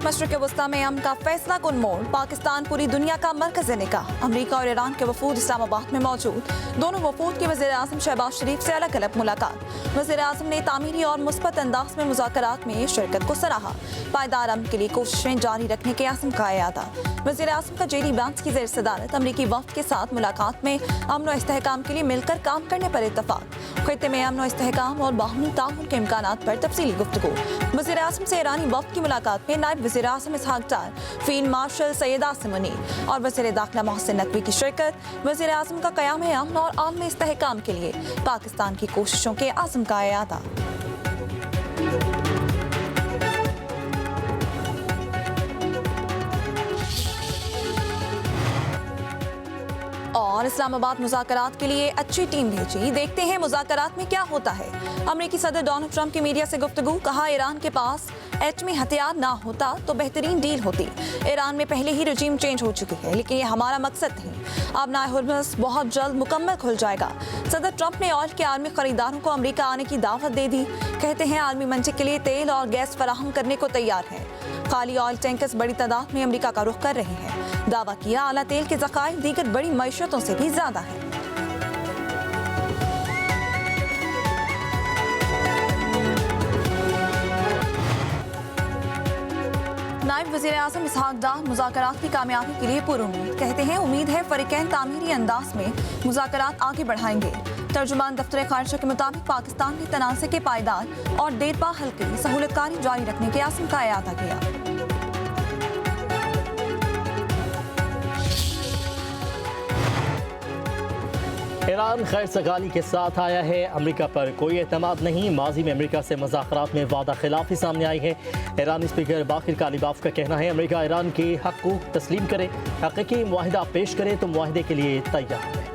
मशरिक़ वस्ता में अमन का फैसला कुन मोड़, पाकिस्तान पूरी दुनिया का मरकज़ निगाह। अमरीका और ईरान के वफूद इस्लामाबाद में मौजूद। दोनों वफूद की वज़ीर आज़म शहबाज शरीफ से अलग अलग मुलाकात। वज़ीर आज़म ने तामीरी और मुस्बत अंदाज में मुज़ाकरात में शिरकत को सराहा। पायदार अमन के लिए कोशिशें जारी रखने के आज़म का इरादा। वज़ीर आज़म का जेडी वांस की ज़ेर सदारत अमरीकी वफ़द के साथ मुलाकात में अमन और इस्तेहकाम के लिए मिलकर काम करने पर इत्तफ़ाक़। खित्ते में अमन और इस्तेहकाम और बाहमी ताउन के इम्कानात पर तफसीली गुफ्तगू। वज़ीर आज़म से ईरानी वफ़द की मुलाकात में नायब वज़ीर आज़म इसहाक़ डार, फील्ड मार्शल सैयद आसिम मुनीर और वज़ीर दाखिला मोहसिन नकवी की शिरकत। वज़ीर आज़म का क़याम अमन और आलमी इस्तेहकाम के लिए पाकिस्तान की कोशिशों के आज़म का इरादा। और इस्लामाबाद मुज़ाकरात के लिए अच्छी टीम भेजी, देखते हैं मुज़ाकरात में क्या होता है। अमेरिकी सदर डोनाल्ड ट्रंप की मीडिया से गुफ्तगू, कहा ईरान के पास एटमी हथियार ना होता तो बेहतरीन डील होती। ईरान में पहले ही रजीम चेंज हो चुकी है, लेकिन ये हमारा मकसद नहीं। अब नाहुर्मस बहुत जल्द मुकम्मल खुल जाएगा। सदर ट्रंप ने ऑयल के आर्मी खरीदारों को अमेरिका आने की दावत दे दी। कहते हैं आर्मी मंचे के लिए तेल और गैस फराहम करने को तैयार है। खाली ऑयल टैंकर्स बड़ी तादाद में अमेरिका का रुख कर रहे हैं। दावा किया आला तेल के ज़खायर दीगर बड़ी मईशतों से भी ज्यादा है। नायब वज़ीर आज़म इसहाक़ डार मुज़ाकरात की कामयाबी के लिए पुरुमीद। कहते हैं उम्मीद है फ़रीक़ैन तामीरी अंदाज में मुज़ाकरात आगे बढ़ाएंगे। तर्जुमान दफ्तर ख़ारिजा के मुताबिक पाकिस्तान ने तनाज़े के पायदार और देरपा हल के लिए सहूलतकारी जारी रखने के आज़म का इरादा किया। ईरान खैर सगाली के साथ आया है। अमेरिका पर कोई एतमाद नहीं। माजी में अमेरिका से मुज़ाकरात में वादा खिलाफी सामने आई है। ईरानी स्पीकर बाकिर कालिबाफ का कहना है अमेरिका ईरान के हक़ूक़ तस्लीम करे, हक़ीक़ी मुआहिदा पेश करे तो मुआहिदे के लिए तैयार है।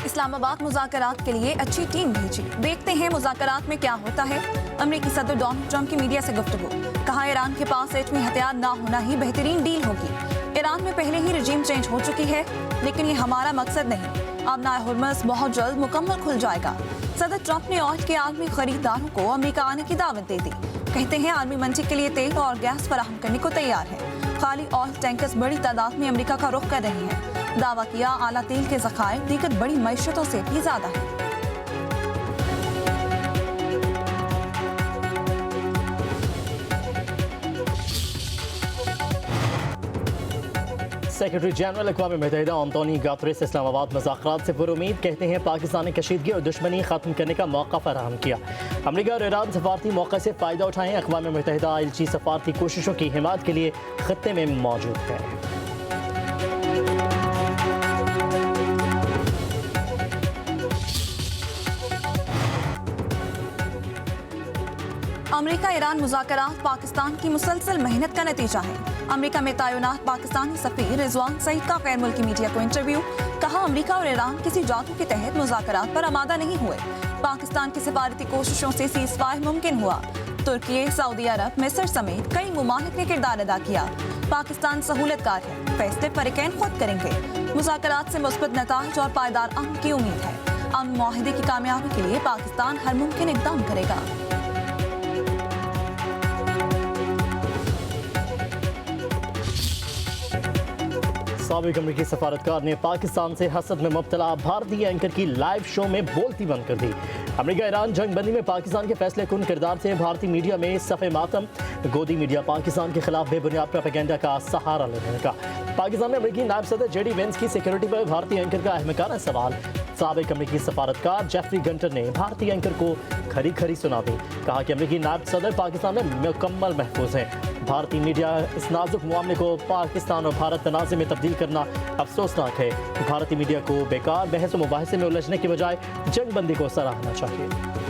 इस्लामाबाद मुज़ाकरात के लिए अच्छी टीम भेजी, देखते हैं मुज़ाकरात में क्या होता है। अमेरिकी सदर डोनाल्ड ट्रंप की मीडिया से गुफ्तगू, कहा ईरान के पास एटमी हथियार ना होना ही बेहतरीन डील होगी। ईरान में पहले ही रजीम चेंज हो चुकी है, लेकिन ये हमारा मकसद नहीं। अब नाहुर्मस बहुत जल्द मुकम्मल खुल जाएगा। सदर ट्रंप ने ऑयल के आलमी खरीदारों को अमेरिका आने की दावत दे दी। कहते हैं आर्मी मंची के लिए तेल और गैस फराहम करने को तैयार है। खाली ऑयल टैंकर्स बड़ी तादाद में अमेरिका का रुख कर रहे हैं। दावा किया आला तेल के ज़खायर दीगर बड़ी मईशतों से भी ज्यादा है। सेक्रेटरी जनरल अक़वाम मुत्तहिदा अंतोनियो गुतेरेस इस्लामाबाद मुज़ाकरात से पुरुमीद। कहते हैं पाकिस्तान ने कशीदगी और दुश्मनी खत्म करने का मौका फराहम किया। अमेरिका और ईरान सफारती मौके से फ़ायदा उठाएं। अक़वाम मुत्तहिदा एलची सफारती कोशिशों की हिमायत के लिए खत्ते में मौजूद है। अमेरिका ईरान मुज़ाकरात पाकिस्तान की मुसलसल मेहनत का नतीजा है। अमेरिका में तैनात पाकिस्तानी सफ़ीर रिजवान सईद का गैर मुल्की मीडिया को इंटरव्यू, कहा अमेरिका और ईरान किसी जादू के तहत मुज़ाकरात पर आमादा नहीं हुए। पाकिस्तान की सिफारती कोशिशों से सीज़फायर मुमकिन हुआ। तुर्की, सऊदी अरब, मिस्र समेत कई मुमालिक ने किरदार अदा किया। पाकिस्तान सहूलतकार है, फैसले फ़रीक़ैन खुद करेंगे। मुज़ाकरात से मुस्बत नताइज और पायदार अमन की उम्मीद है। अमन मुआहिदे की कामयाबी के लिए पाकिस्तान हर मुमकिन इक़दाम करेगा। साबिक अमेरिकी सफारतकार ने पाकिस्तान से हसद में मुब्तला भारतीय एंकर की लाइव शो में बोलती बंद कर दी। अमेरिका ईरान जंग बंदी में पाकिस्तान के फैसले कुन किरदार से भारतीय मीडिया में सफ़े मातम। गोदी मीडिया पाकिस्तान के खिलाफ बेबुनियाद प्रोपेगेंडा का सहारा लेने का। पाकिस्तान में अमेरिकी नायब सदर जेडी वेंस की सिक्योरिटी पर भारतीय एंकर का अहमकाना सवाल। साबिक अमेरिकी सफारतकार जेफरी गंटर ने भारतीय एंकर को खरी खरी सुना दी। कहा कि अमेरिकी नायब सदर पाकिस्तान में मुकम्मल महफूज हैं। भारतीय मीडिया इस नाजुक मामले को पाकिस्तान और भारत तनाज़े में तब्दील करना अफसोसनाक है। भारतीय मीडिया को बेकार बहस व मुबाहिसे में उलझने की बजाय जंग बंदी को सराहना चाहिए।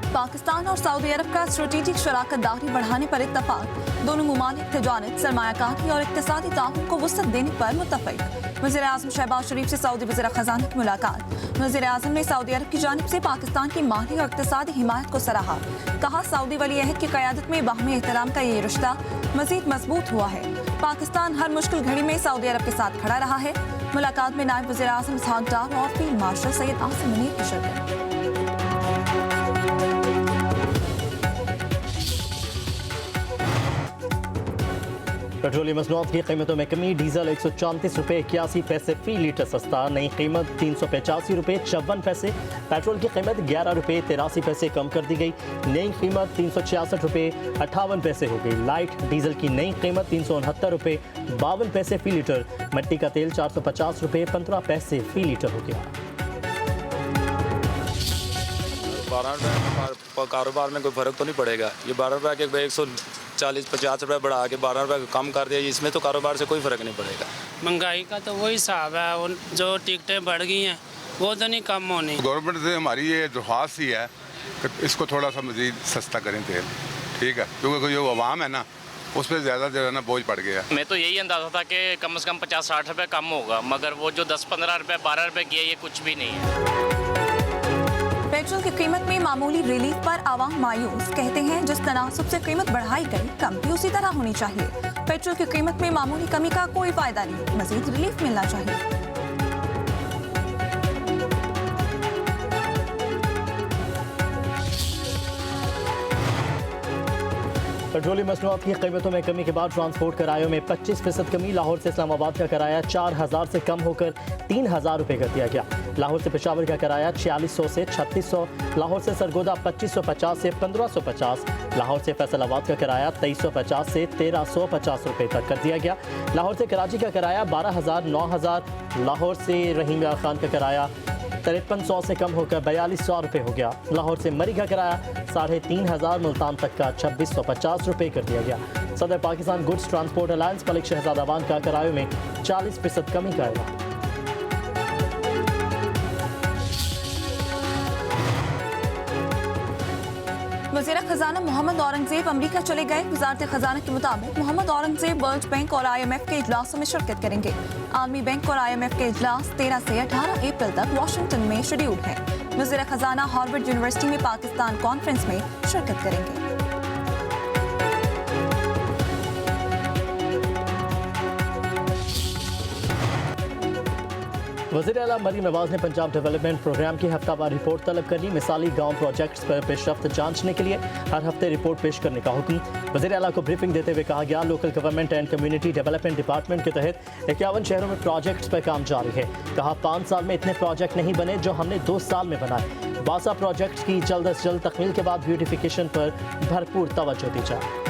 पाकिस्तान और सऊदी अरब का स्ट्रेटेजिक शराकत दारी बढ़ाने पर इत्तफाक। दोनों मुमालिक की जानिब सरमायाकारी और इक्तिसादी ताउन को वुसअत देने पर मुत्तफिक। वज़ीर आज़म शहबाज शरीफ से सऊदी वज़ीर खजाना की मुलाकात। वज़ीर आज़म ने सऊदी अरब की जानिब से पाकिस्तान की माली और इक्तिसादी हिमायत को सराहा। कहा, सऊदी वली अहद की क़यादत में बाहमी एहतराम का ये रिश्ता मज़ीद मजबूत हुआ है। पाकिस्तान हर मुश्किल घड़ी में सऊदी अरब के साथ खड़ा रहा है। मुलाकात में नायब वज़ीर आज़म इसहाक डार और फील्ड मार्शल सैयद आसिम मुनीर की शिरकत। पेट्रोलियम मसनूआत की कीमतों में कमी। डीजल 134 रुपये 81 पैसे फी लीटर सस्ता। नई कीमत 385 रुपये 54 पैसे। पेट्रोल की कीमत 11 रुपये 83 पैसे कम कर दी गई। नई कीमत 366 रुपये 58 पैसे हो गई। लाइट डीजल की नई कीमत 369 रुपये 52 पैसे फी लीटर। मिट्टी का तेल 450 रुपये 15 पैसे फी लीटर हो गया। 12 रुपये कारोबार में कोई फ़र्क तो नहीं पड़ेगा। ये 12 रुपये के 140-50 रुपये बढ़ा के 12 रुपये कम कर दिया, इसमें तो कारोबार से कोई फ़र्क नहीं पड़ेगा। महंगाई का तो वही हिसाब है, उन जो टिकटें बढ़ गई हैं वो तो नहीं कम होनी। गवर्नमेंट से हमारी ये दरख्वास्त ही है कि इसको थोड़ा सा मज़ीद सस्ता करें तेल, ठीक है, क्योंकि जो आवाम है ना उस पर ज़्यादा जो है ना बोझ पड़ गया। मैं तो यही अंदाज़ा था कि कम से कम 50-60 रुपये कम होगा, मगर वो जो 10-15 रुपये 12 रुपये किया ये कुछ भी नहीं है। पेट्रोल की कीमत में मामूली रिलीफ पर आवाम मायूस। कहते हैं जिस तनासब से कीमत बढ़ाई गई कम भी उसी तरह होनी चाहिए। पेट्रोल की कीमत में मामूली कमी का कोई फायदा नहीं, मजीद रिलीफ मिलना चाहिए। पेट्रोलियम मसनूआत की कीमतों में कमी के बाद ट्रांसपोर्ट किरायों में 25% कमी। लाहौर से इस्लामाबाद का किराया 4000 से कम होकर 3000 रुपये कर दिया गया। लाहौर से पेशावर का किराया 4600 से 3600। लाहौर से सरगोदा 2550 से 1550। लाहौर से फैसलाबाद का किराया 2350 से 1350 रुपये तक कर दिया गया। लाहौर से कराची का किराया 12000 9000। लाहौर से रहीम खान का किराया 5300 से कम होकर 4200 रुपये हो गया। लाहौर से मरी का किराया 3500। मुल्तान तक का 2650 रुपये कर दिया गया। सदर Pakistan goods transport alliance Malik Shahzada Ban का किरायों में 40% कमी का ऐलान। वज़ीर खजाना मोहम्मद औरंगजेब अमरीका चले गए। वज़ारत खजाना के मुताबिक मोहम्मद औरंगजेब वर्ल्ड बैंक और IMF के इजलासों में शिरकत करेंगे। आलमी बैंक और IMF के इजलास 13 से 18 अप्रैल तक वाशिंगटन में शेड्यूल्ड है। वज़ीर खजाना हार्वर्ड यूनिवर्सिटी में पाकिस्तान कॉन्फ्रेंस में शिरकत करेंगे। वज़ीर आला मरीम नवाज ने पंजाब डेवलपमेंट प्रोग्राम की हफ्तावार रिपोर्ट तलब कर ली। मिसाली गांव प्रोजेक्ट्स पर पेशरफ्त जांचने के लिए हर हफ्ते रिपोर्ट पेश करने का हुक्म। वज़ीर आला को ब्रीफिंग देते हुए कहा गया, local government and community development department के तहत 51 शहरों में प्रोजेक्ट्स पर काम जारी है। कहा, 5 साल में इतने प्रोजेक्ट नहीं बने जो हमने 2 साल में बनाए। बासा प्रोजेक्ट्स की जल्द अज जल्द तकमील के बाद ब्यूटिफिकेशन पर भरपूर तवज्जो दी जाए।